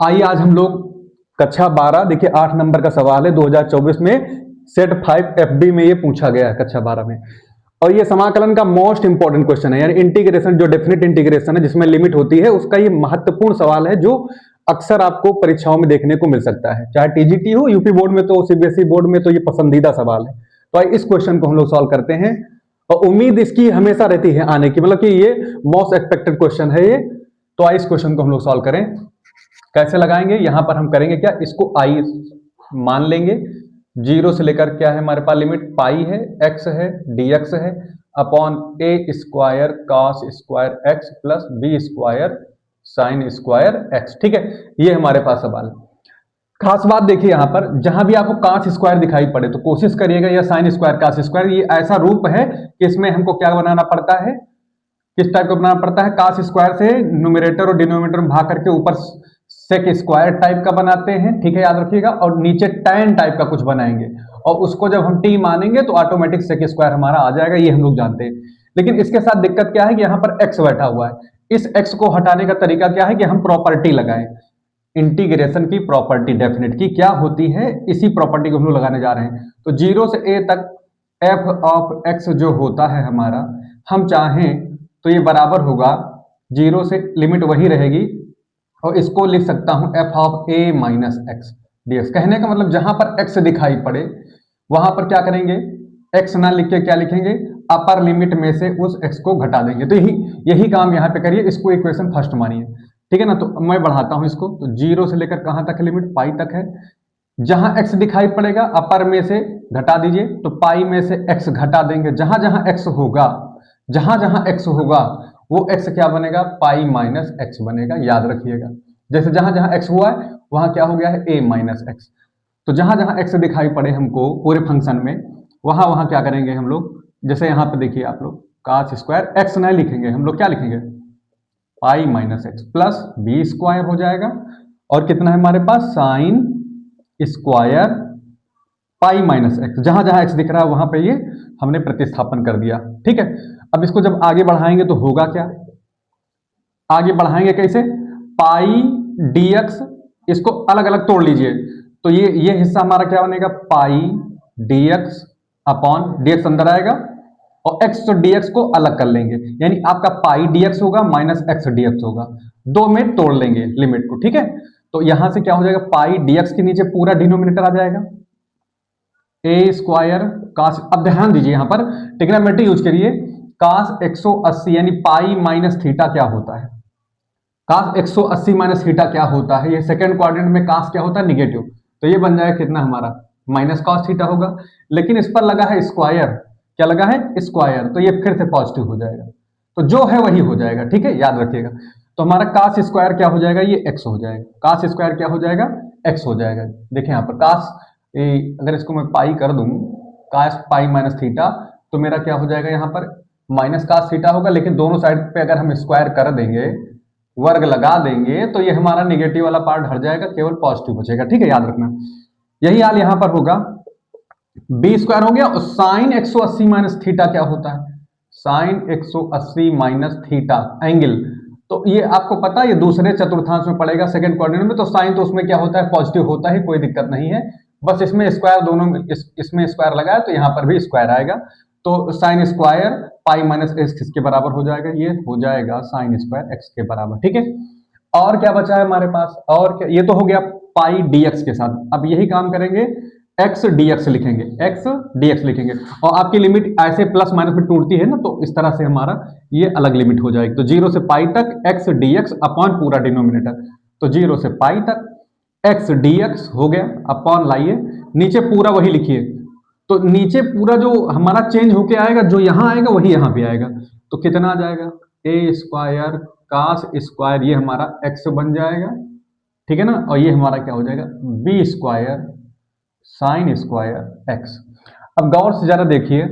आइए आज हम लोग कक्षा 12 देखिए 8 नंबर का सवाल है 2024 में सेट 5 एफडी में ये पूछा गया है कक्षा 12 में। और ये समाकलन का मोस्ट इंपॉर्टेंट क्वेश्चन है, यानी इंटीग्रेशन, जो डेफिनेट इंटीग्रेशन है जिसमें लिमिट होती है, उसका ये महत्वपूर्ण सवाल है जो अक्सर आपको परीक्षाओं में देखने को मिल सकता है, चाहे टीजीटी हो, यूपी बोर्ड में तो, सीबीएसई बोर्ड में तो ये पसंदीदा सवाल है। तो आइए इस क्वेश्चन को हम लोग सॉल्व करते हैं और उम्मीद इसकी हमेशा रहती है आने की, मतलब कि ये मोस्ट एक्सपेक्टेड क्वेश्चन है ये। तो आइए इस क्वेश्चन को हम लोग सॉल्व करें। कैसे लगाएंगे, यहां पर हम करेंगे क्या, इसको आई मान लेंगे, जीरो से लेकर क्या है हमारे पास लिमिट, पाई है, एक्स है, डीएक्स है, upon a square cos square x plus b square sine square x. ठीक है, ये हमारे पास सवाल है। खास बात देखिए, यहां पर जहां भी आपको कॉस स्क्वायर दिखाई पड़े तो कोशिश करिएगा, या साइन स्क्वायर कॉस स्क्वायर, ये ऐसा रूप है कि इसमें हमको क्या बनाना पड़ता है, किस टाइप का बनाना पड़ता है, कॉस स्क्वायर से न्यूमरेटर और डिनोमिनेटर में भाग करके ऊपर सेक स्क्वायर टाइप का बनाते हैं। ठीक है, याद रखिएगा, और नीचे tan टाइप का कुछ बनाएंगे और उसको जब हम t मानेंगे तो ऑटोमेटिक सेक स्क्वायर हमारा आ जाएगा, ये हम लोग जानते हैं। लेकिन इसके साथ दिक्कत क्या है कि यहाँ पर x बैठा हुआ है। इस x को हटाने का तरीका क्या है कि हम प्रॉपर्टी लगाएं, इंटीग्रेशन की प्रॉपर्टी डेफिनेट की क्या होती है, इसी प्रॉपर्टी को हम लोग लगाने जा रहे हैं। तो जीरो से a तक f ऑफ x जो होता है हमारा, हम चाहें तो ये बराबर होगा, जीरो से लिमिट वही रहेगी और इसको लिख सकता हूं f of a minus x dx। कहने का मतलब जहां पर x दिखाई पड़े वहां पर क्या करेंगे, x ना लिख के क्या लिखेंगे, अपर लिमिट में से उस x को घटा देंगे। तो यही काम यहां पे करिए, इसको इक्वेशन फर्स्ट मानिए। ठीक है ना, तो मैं बढ़ाता हूं इसको, तो जीरो से लेकर कहां तक लिमिट, पाई तक है। जहां x दिखाई पड़ेगा अपर में से घटा दीजिए, तो पाई में से x घटा देंगे। जहां जहां x होगा, जहां जहां x होगा वो x क्या बनेगा, पाई माइनस एक्स बनेगा, याद रखिएगा। जैसे जहां जहां x हुआ है वहां क्या हो गया है, a माइनस एक्स। तो जहां जहां x दिखाई पड़े हमको पूरे फंक्शन में, वहां वहां क्या करेंगे हम लोग, जैसे यहां पे देखिए आप लोग, cos स्क्वायर x नहीं लिखेंगे हम लोग, क्या लिखेंगे, pi minus x plus b square हो जाएगा, और कितना है हमारे पास, sine square pi minus x. जहां जहां एक्स दिख रहा है वहां पे ये हमने प्रतिस्थापन कर दिया। ठीक है, अब इसको जब आगे बढ़ाएंगे तो होगा क्या, आगे बढ़ाएंगे कैसे, पाई डीएक्स, इसको अलग अलग तोड़ लीजिए, तो ये हिस्सा हमारा क्या बनेगा, पाई डीएक्स अपॉन डीएक्स अंदर आएगा और एक्स और डीएक्स को अलग कर लेंगे, यानी आपका पाई डीएक्स होगा माइनस एक्स डीएक्स होगा, दो में तोड़ लेंगे लिमिट को। ठीक है, तो यहां से क्या हो जाएगा, पाई डीएक्स के नीचे पूरा डिनोमिनेटर आ जाएगा, ए स्क्वायर कास, अब ध्यान दीजिए यहां पर ट्रिग्नोमेट्री यूज करिए, कास 180 यानी पाई माइनस थीटा क्या होता है, कास 180 माइनस थीटा क्या होता है, ये सेकंड क्वाड्रेंट में कास क्या होता है, निगेटिव, तो ये बन जाएगा कितना हमारा, माइनस कॉस थीटा होगा। लेकिन इस पर लगा है स्क्वायर, क्या लगा है, स्क्वायर, तो ये फिर से पॉजिटिव हो जाएगा, तो जो है वही हो जाएगा। ठीक है, याद रखिएगा, तो हमारा कास स्क्वायर क्या हो जाएगा, ये एक्स हो जाएगा, कास स्क्वायर क्या हो जाएगा, एक्स हो जाएगा। देखिए यहाँ पर कास, अगर इसको मैं पाई कर दूं, कास पाई माइनस थीटा, तो मेरा क्या हो जाएगा, यहाँ पर माइनस कास थीटा होगा, लेकिन दोनों साइड पे अगर हम स्क्वायर कर देंगे, वर्ग लगा देंगे, तो ये हमारा निगेटिव वाला पार्ट हट जाएगा, केवल पॉजिटिव बचेगा। ठीक है, याद रखना, यही हाल यहां पर होगा, बी स्क्वायर हो गया, और साइन 180 माइनस थीटा क्या होता है, साइन 180 माइनस थीटा एंगल, तो ये आपको पता है, ये दूसरे चतुर्थांश में पड़ेगा सेकंड क्वाड्रेंट में, तो साइन तो उसमें क्या होता है, पॉजिटिव होता है, कोई दिक्कत नहीं है, बस इसमें स्क्वायर दोनों में, इसमें स्क्वायर लगाया तो यहाँ पर भी स्क्वायर आएगा, तो sign square pi minus x किसके बराबर हो जाएगा, ये हो जाएगा साइन स्क्वायर एक्स के बराबर। ठीक है, और क्या बचा है हमारे पास, और क्या, ये तो हो गया पाई डीएक्स के साथ। अब यही काम करेंगे, एक्स डीएक्स लिखेंगे, एक्स डीएक्स लिखेंगे, और आपकी लिमिट ऐसे प्लस माइनस में टूटती है ना, तो इस तरह से हमारा ये अलग लिमिट हो जाएगी। तो जीरो से पाई तक एक्स डीएक्स अपॉन पूरा डिनोमिनेटर, तो जीरो से पाई तक एक्स डीएक्स हो गया, अपॉन लाइए नीचे पूरा वही लिखिए, तो नीचे पूरा जो हमारा चेंज होके आएगा, जो यहां आएगा वही यहां पे आएगा, तो कितना आ जाएगा, ए स्क्वायर कास स्क्वायर, ये हमारा एक्स बन जाएगा। ठीक है ना, और ये हमारा क्या हो जाएगा, B square sine square x. अब गौर से जरा देखिए,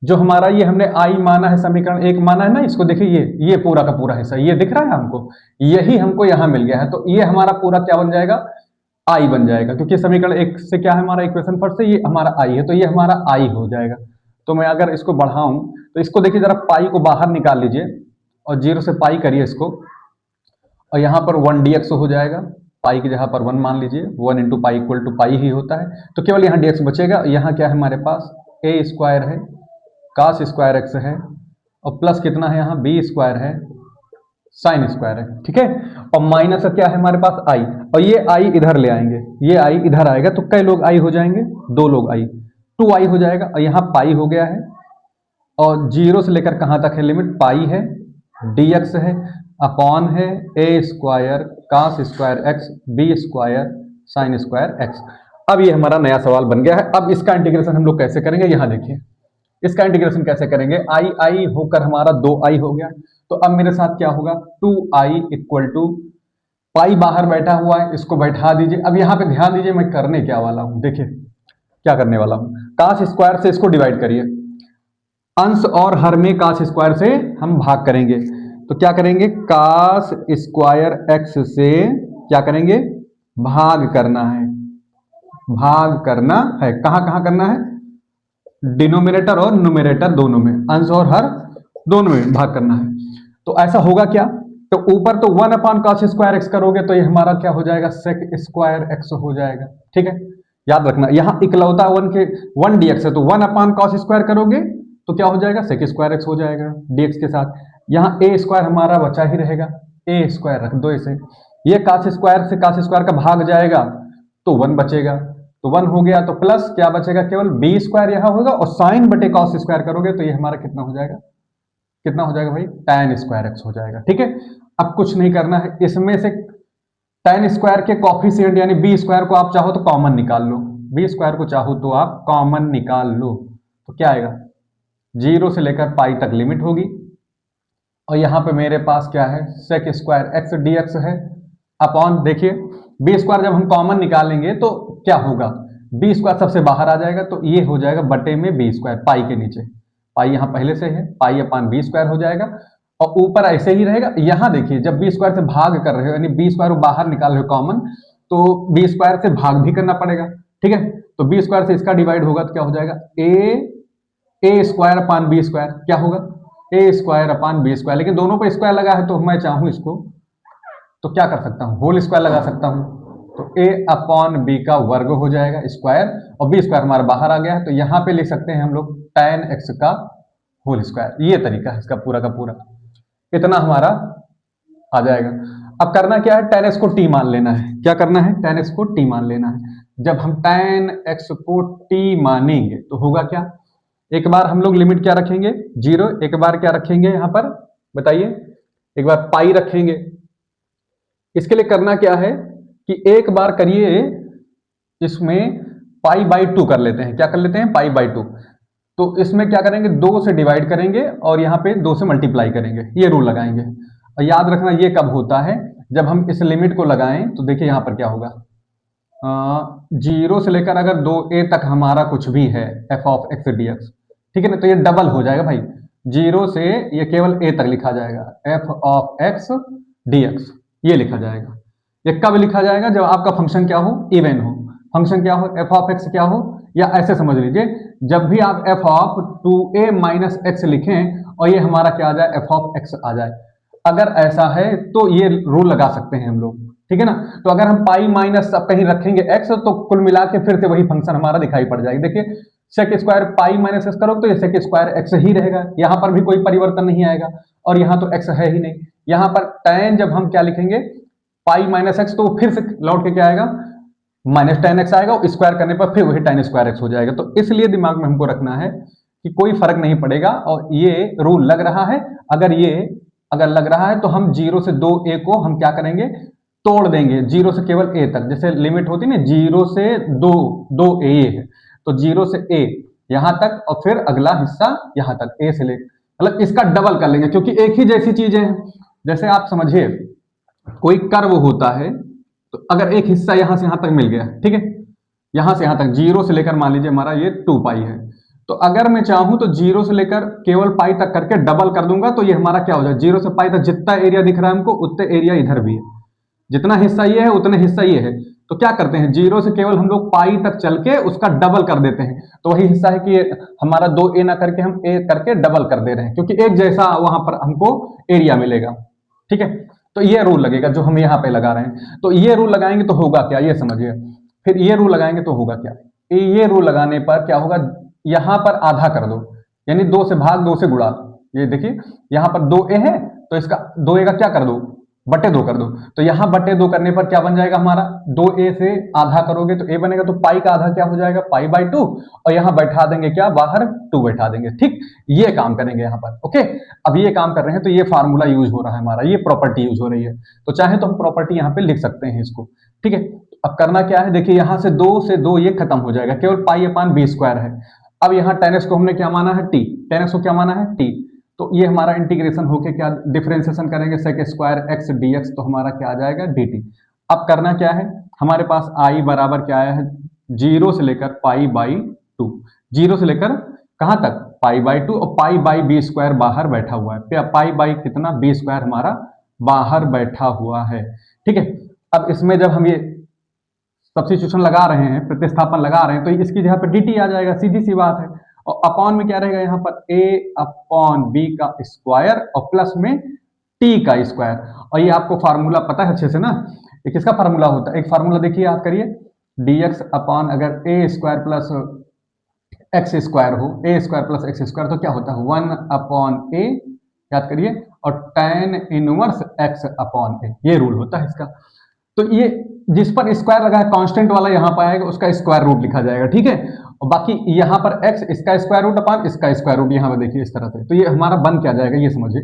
जो हमारा ये हमने आई माना है, समीकरण एक माना है ना, इसको देखिए, ये पूरा का पूरा हिस्सा ये दिख रहा है हमको, यही हमको यहां मिल गया है, तो ये हमारा पूरा क्या बन जाएगा, आई बन जाएगा, क्योंकि समीकरण एक से क्या है हमारा, इक्वेशन फर्स्ट से ये हमारा आई है, तो ये हमारा आई हो जाएगा। तो मैं अगर इसको बढ़ाऊं, तो इसको देखिए जरा, पाई को बाहर निकाल लीजिए और जीरो से पाई करिए इसको, और यहां पर 1 dx हो जाएगा, पाई की जगह पर 1 मान लीजिए, 1 इंटू पाई इक्वल टू पाई ही होता है, तो केवल यहाँ dx बचेगा। यहाँ क्या है हमारे पास, ए स्क्वायर है, कास स्क्वायर एक्स है, और प्लस कितना है यहाँ बी स्क्वायर है, साइन स्क्वायर है, ठीक है। और माइनस का क्या है हमारे पास आई, और ये आई इधर ले आएंगे, ये आई इधर आएगा, तो कई लोग आई हो जाएंगे, 2 लोग आई, 2 आई हो जाएगा, और यहाँ पाई हो गया है, और 0 से लेकर कहां तक है लिमिट, पाई है, dx है, अपॉन है a square cos square x b square sine square x. अब ये हमारा नया सवाल बन गया है। अब इसका इंटीग्रेशन हम लोग कैसे करेंगे, यहां देखिए इसका इंटीग्रेशन कैसे करेंगे, आई आई होकर हमारा 2i हो गया, तो अब मेरे साथ क्या होगा, 2i इक्वल टू पाई बाहर बैठा हुआ है, इसको बैठा दीजिए। अब यहां पे ध्यान दीजिए मैं करने क्या वाला हूं, देखिए क्या करने वाला हूं, कास स्क्वायर से इसको डिवाइड करिए, अंश और हर में कास स्क्वायर से हम भाग करेंगे, तो क्या करेंगे, कास स्क्वायर एक्स से क्या करेंगे, भाग करना है, भाग करना है, कहां कहां करना है, डिनोमिनेटर और न्यूमरेटर दोनों में, अंश और हर दोनों में भाग करना है। तो ऐसा होगा क्या, तो ऊपर तो 1 अपॉन कॉस स्क्वायर एक्स करोगे तो ये हमारा क्या हो जाएगा, सेक स्क्वायर एक्स हो जाएगा, ठीक है। याद रखना यहां इकलौता 1 dx है, तो 1 अपॉन कॉस स्क्वायर करोगे तो क्या हो जाएगा, सेक स्क्वायर एक्स हो जाएगा dx के साथ। यहाँ ए स्क्वायर हमारा बचा ही रहेगा, ए स्क्वायर रख दो इसे, ये कास स्क्वायर से कास स्क्वायर का भाग जाएगा तो 1 बचेगा, तो 1 हो गया, तो प्लस क्या बचेगा, केवल बी स्क्वायर यहां होगा, और साइन बटे कॉस स्क्वायर करोगे तो ये हमारा कितना हो जाएगा, कितना हो जाएगा भाई, tan स्क्वायर एक्स हो जाएगा, ठीक है। अब कुछ नहीं करना है, इसमें से tan स्क्वायर के कॉफिशिएंट यानी बी स्क्वायर को आप चाहो तो कॉमन निकाल लो, बी स्क्वायर को चाहो तो आप कॉमन निकाल लो, तो क्या आएगा, 0 से लेकर पाई तक लिमिट होगी, और यहां पे मेरे पास क्या है, सेक स्क्वायर एक्स dx है, अपॉन देखिए बी स्क्वायर जब हम कॉमन निकालेंगे तो क्या होगा, बी स्क्वायर सबसे बाहर आ जाएगा, तो ये हो जाएगा बटे में बी स्क्वायर, पाई के नीचे, पाई यहां पहले से है, पाई अपॉन बी स्क्वायर हो जाएगा, और ऊपर ऐसे ही रहेगा। यहां देखिए जब बी स्क्वायर से भाग कर रहे हो यानी बी स्क्वायर को बाहर निकाल रहे हो कॉमन, तो बी स्क्वायर से भाग भी करना पड़ेगा, ठीक है। तो बी स्क्वायर से इसका डिवाइड होगा तो क्या हो जाएगा, ए स्क्वायर अपॉन बी स्क्वायर, क्या होगा, ए स्क्वायर अपॉन बी स्क्वायर, लेकिन दोनों पर स्क्वायर लगा है तो मैं चाहूं इसको तो क्या कर सकता हूं, होल स्क्वायर लगा सकता हूं, तो a अपॉन बी का वर्ग हो जाएगा स्क्वायर, और बी स्क्वायर हमारा बाहर आ गया है, तो यहां पे लिख सकते हैं हम लोग tan x का होल स्क्वायर। ये तरीका है इसका पूरा का पूरा, इतना हमारा आ जाएगा। अब करना क्या है, tan x को t मान लेना है, क्या करना है, tan x को t मान लेना है। जब हम tan x को t मानेंगे तो होगा क्या, एक बार हम लोग लिमिट क्या रखेंगे 0, एक बार क्या रखेंगे यहां पर बताइए, एक बार पाई रखेंगे। इसके लिए करना क्या है कि एक बार करिए इसमें पाई बाई 2 कर लेते हैं, क्या कर लेते हैं, पाई बाई 2, तो इसमें क्या करेंगे, 2 से डिवाइड करेंगे और यहाँ पे 2 से मल्टीप्लाई करेंगे, ये रूल लगाएंगे। और याद रखना ये कब होता है, जब हम इस लिमिट को लगाएं तो देखिए यहाँ पर क्या होगा, 0 से लेकर अगर 2a तक हमारा कुछ भी है f of x D x, ठीक है ना, तो ये डबल हो जाएगा भाई, 0 से ये केवल a तक लिखा जाएगा, f of x D x ये लिखा जाएगा। ये कब लिखा जाएगा, जब आपका फंक्शन क्या हो, इवन हो, फंक्शन क्या हो, f ऑफ एक्स क्या हो, या ऐसे समझ लीजिए जब भी आप f of 2a minus x लिखें और ये हमारा क्या आ जाए, f ऑफ एक्स आ जाए, अगर ऐसा है तो ये रूल लगा सकते हैं हम लोग, ठीक है ना। तो अगर हम पाई माइनस कहीं रखेंगे x तो कुल मिला के फिर से वही फंक्शन हमारा दिखाई पड़ जाएगी। देखिए sec square pi minus X करोगे तो ये सेक स्क्वायर एक्स ही रहेगा, यहाँ पर भी कोई परिवर्तन नहीं आएगा, और यहाँ तो x है ही नहीं। यहाँ पर tan जब हम क्या लिखेंगे पाई माइनस एक्स, तो फिर से लौट के क्या आएगा, माइनस tan x आएगा, स्क्वायर करने पर फिर वही tan स्क्वायर x हो जाएगा। तो इसलिए दिमाग में हमको रखना है कि कोई फर्क नहीं पड़ेगा, और ये रूल लग रहा है, अगर लग रहा है तो हम 0 से 2a को हम क्या करेंगे, तोड़ देंगे 0 से केवल a तक, जैसे लिमिट होती है ना 0 से 2a है, तो 0 से a यहां तक, और फिर अगला हिस्सा यहां तक a से ले, मतलब इसका डबल कर लेंगे, क्योंकि एक ही जैसी चीजें हैं। जैसे आप समझिए कोई कर्व होता है, तो अगर एक हिस्सा यहां से यहां तक मिल गया, ठीक है, यहां से यहां तक 0 से लेकर मान लीजिए हमारा ये 2 पाई है, तो अगर मैं चाहूं तो 0 से लेकर केवल पाई तक करके डबल कर दूंगा, तो ये हमारा क्या हो जाए, 0 से पाई तक जितना एरिया दिख रहा है हमको उतने एरिया इधर भी है, जितना हिस्सा ये है उतने हिस्सा ये है। तो क्या करते हैं, 0 से केवल हम लोग पाई तक चल के उसका डबल कर देते हैं, तो वही हिस्सा है कि हमारा 2a ना करके हम a करके डबल कर दे रहे हैं, क्योंकि एक जैसा वहां पर हमको एरिया मिलेगा, ठीक है। तो ये रूल लगेगा जो हम यहाँ पे लगा रहे हैं। तो ये रूल लगाएंगे तो होगा क्या, ये समझिए। फिर ये रूल लगाएंगे तो होगा क्या, ये रूल लगाने पर क्या होगा, यहां पर आधा कर दो, यानी 2 से भाग 2 से गुणा। ये देखिए यहां पर 2a है तो इसका 2a का क्या कर दो, बटे 2 कर दो। तो यहां बटे 2 करने पर क्या बन जाएगा हमारा, 2a से आधा करोगे तो a बनेगा, तो पाई का आधा क्या हो जाएगा, पाई बाई 2, और यहां बैठा देंगे क्या, बाहर 2 बैठा देंगे। ठीक, ये काम करेंगे यहां पर। ओके, अब ये काम कर रहे हैं तो ये फार्मूला यूज हो रहा है हमारा, ये प्रॉपर्टी यूज हो रही है। तो चाहे तो हम प्रॉपर्टी यहां पे लिख सकते हैं इसको। ठीक है, अब करना क्या है, देखिए यहां से 2 ये खत्म हो जाएगा, केवल पाई अपान बी स्क्वायर है। अब यहाँ tan x को हमने क्या माना है, t, tan x को क्या माना है, t। तो ये हमारा इंटीग्रेशन होके क्या डिफरेंशिएशन करेंगे, sec स्क्वायर x dx, तो हमारा क्या आ जाएगा, dt। अब करना क्या है, हमारे पास i बराबर क्या आया है, 0 से लेकर पाई बाई 2, 0 से लेकर कहां तक, पाई बाई 2, और पाई बाई बी स्क्वायर बाहर बैठा हुआ है, पाई बाई कितना, बी स्क्वायर हमारा बाहर बैठा हुआ है। ठीक है, अब इसमें जब हम ये सब्स्टिट्यूशन लगा रहे हैं, प्रतिस्थापन लगा रहे हैं, तो इसकी जगह पर dt आ जाएगा, सीधी सी बात है। और अपॉन में क्या रहेगा यहाँ पर, a अपॉन b का स्क्वायर और प्लस में t का स्क्वायर। और ये आपको फार्मूला पता है अच्छे से ना, ये किसका फार्मूला होता है, एक फार्मूला देखिए याद करिए, dx अपॉन अगर a square plus x square हो, a square plus x square, तो क्या होता है 1 अपॉन a, याद करिए, और tan inverse x upon a, ये रूल होता है इसका। तो ये जिस पर स्क्वायर लगा है कांस्टेंट वाला यहां पर आएगा, उसका स्क्वायर रूट लिखा जाएगा। ठीक है, और बाकी यहां पर x, इसका स्क्वायर रूट अपान इसका स्क्वायर रूट, यहां पर देखिए इस तरह से। तो ये हमारा बन क्या जाएगा, ये समझिए,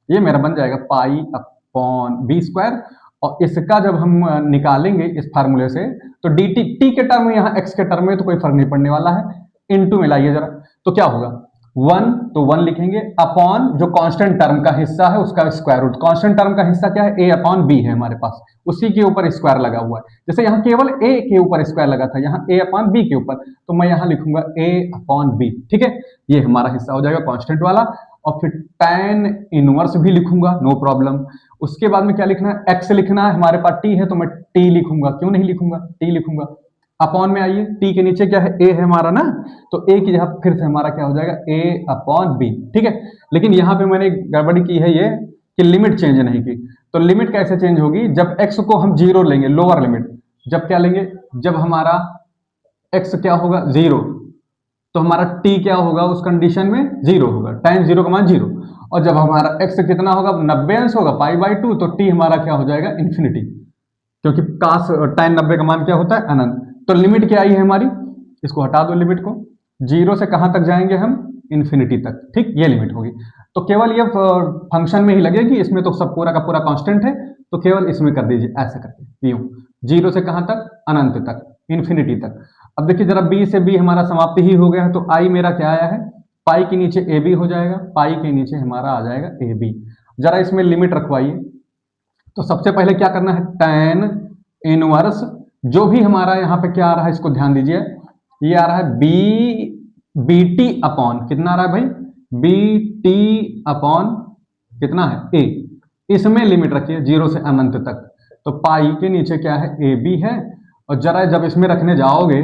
ये मेरा बन जाएगा पाई अपॉन बी स्क्वायर, और इसका जब हम निकालेंगे इस फार्मूले से, तो डी टी के टर्म में, यहाँ एक्स के टर्म में तो कोई फर्क नहीं पड़ने वाला है, इनटू में लाइए जरा, तो क्या होगा 1, तो 1 लिखेंगे, अपॉन जो कांस्टेंट टर्म का हिस्सा है उसका स्क्वायर रूट। कांस्टेंट टर्म का हिस्सा क्या है, a अपॉन b है हमारे पास, उसी के ऊपर स्क्वायर लगा हुआ है। जैसे यहाँ केवल a के ऊपर स्क्वायर लगा था, यहाँ a अपॉन b के ऊपर, तो मैं यहाँ लिखूंगा a अपॉन b। ठीक है, ये हमारा हिस्सा हो जाएगा कांस्टेंट वाला, और फिर tan इनवर्स भी लिखूंगा, नो प्रॉब्लम। उसके बाद में क्या लिखना है, x लिखना है, हमारे पास t है तो मैं t लिखूंगा, क्यों नहीं लिखूंगा, t लिखूंगा। अपॉन में आइए, टी के नीचे क्या है, ए है हमारा ना, तो ए की जगह फिर से हमारा क्या हो जाएगा, ए अपॉन बी। ठीक है, लेकिन यहां पे मैंने गड़बड़ी की है ये कि लिमिट चेंज नहीं की। तो लिमिट कैसे चेंज होगी, जब एक्स को हम 0 लेंगे, लोअर लिमिट, जब क्या लेंगे, जब हमारा एक्स क्या होगा 0, तो हमारा टी क्या होगा उस कंडीशन में 0 होगा, tan 0 का मान 0। और जब हमारा एक्स कितना होगा, 90 अंश होगा, पाई बाई 2, तो टी हमारा क्या हो जाएगा, इन्फिनिटी, क्योंकि काश tan 90 का मान क्या होता है, अनंत। तो लिमिट क्या आई है हमारी, इसको हटा दो लिमिट को, 0 से कहां तक जाएंगे हम, इन्फिनिटी तक। ठीक, ये लिमिट होगी। तो केवल ये फंक्शन में ही लगेगी, इसमें तो सब पूरा का पूरा कांस्टेंट है, तो केवल इसमें कर दीजिए ऐसे करके, यूं 0 से कहां तक, अनंत तक, इन्फिनिटी तक। अब देखिए जरा b से b हमारा समाप्ति ही हो गया है, तो i मेरा क्या आया है, पाई के नीचे ए बी हो जाएगा, पाई के नीचे हमारा आ जाएगा ए बी। जरा इसमें लिमिट रखवाइए। तो सबसे पहले क्या करना है, tan इनवर्स, जो भी हमारा यहाँ पे क्या आ रहा है, इसको ध्यान दीजिए, ये आ रहा है बी टी अपॉन कितना आ रहा है भाई, बी टी अपॉन कितना है, ए। इसमें लिमिट रखिए 0 से अनंत तक, तो पाई के नीचे क्या है, ए बी है। और जरा जब इसमें रखने जाओगे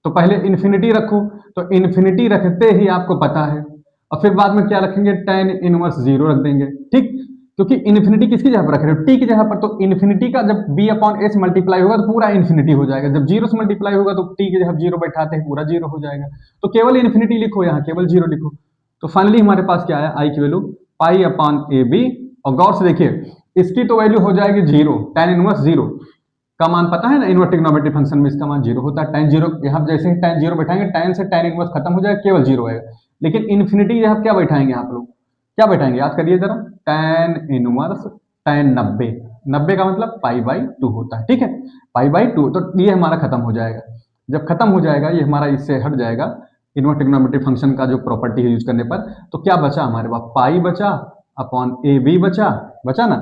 तो पहले इन्फिनिटी रखो, तो इन्फिनिटी रखते ही आपको पता है, और फिर बाद में क्या रखेंगे, tan इनवर्स 0 रख देंगे। ठीक, क्योंकि इन्फिनिटी किसकी जगह पर रख रहे हो, टी की जगह पर, तो इन्फिनिटी का जब b अपॉन ए से मल्टीप्लाई होगा तो पूरा इन्फिनिटी हो जाएगा, जब 0 से मल्टीप्लाई होगा तो टी की जगह 0 बैठाते हैं, पूरा 0 हो जाएगा। तो केवल इन्फिनिटी लिखो, यहाँ केवल 0 लिखो। तो फाइनली हमारे पास क्या है, आई की value pi upon A B, और गौर से देखिए इसकी तो वैल्यू हो जाएगी 0, tan इनवर्स 0 का मान पता है ना, इनवर्स ट्रिग्नोमेट्रिक फंक्शन में इसका मान 0 होता है, tan 0, यहाँ जैसे ही tan 0 बैठाएंगे, tan से tan इनवर्स खत्म हो जाएगा, केवल 0 आएगा। लेकिन इन्फिनिटी यहाँ क्या बैठाएंगे, यहाँ पर लोग क्या बैठाएंगे, याद करिए जरा, tan इनवर्स tan 90, 90 का मतलब पाई बाई 2 होता है। ठीक है, पाई बाई 2, तो ये हमारा खत्म हो जाएगा। जब खत्म हो जाएगा ये हमारा, इससे हट जाएगा इनवर्स ट्रिग्नोमेट्रिक फंक्शन का जो प्रॉपर्टी है यूज करने पर, तो क्या बचा हमारे पास, पाई बचा अपॉन ए बी बचा ना,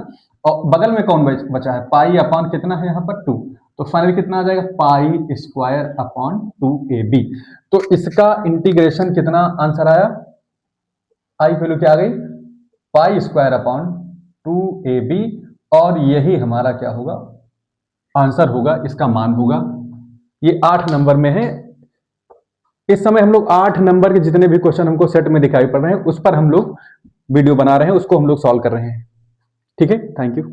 और बगल में कौन बचा है, पाई अपॉन कितना है यहाँ पर 2, तो फाइनली कितना आ जाएगा, पाई स्क्वायर अपॉन 2ab। तो इसका इंटीग्रेशन कितना आंसर आया, आई वैल्यू क्या आ गई, पाई स्क्वायर अपॉन 2ab, और यही हमारा क्या होगा, आंसर होगा, इसका मान होगा। ये 8 नंबर में है। इस समय हम लोग 8 नंबर के जितने भी क्वेश्चन हमको सेट में दिखाई पड़ रहे हैं, उस पर हम लोग वीडियो बना रहे हैं, उसको हम लोग सॉल्व कर रहे हैं। ठीक है, थैंक यू।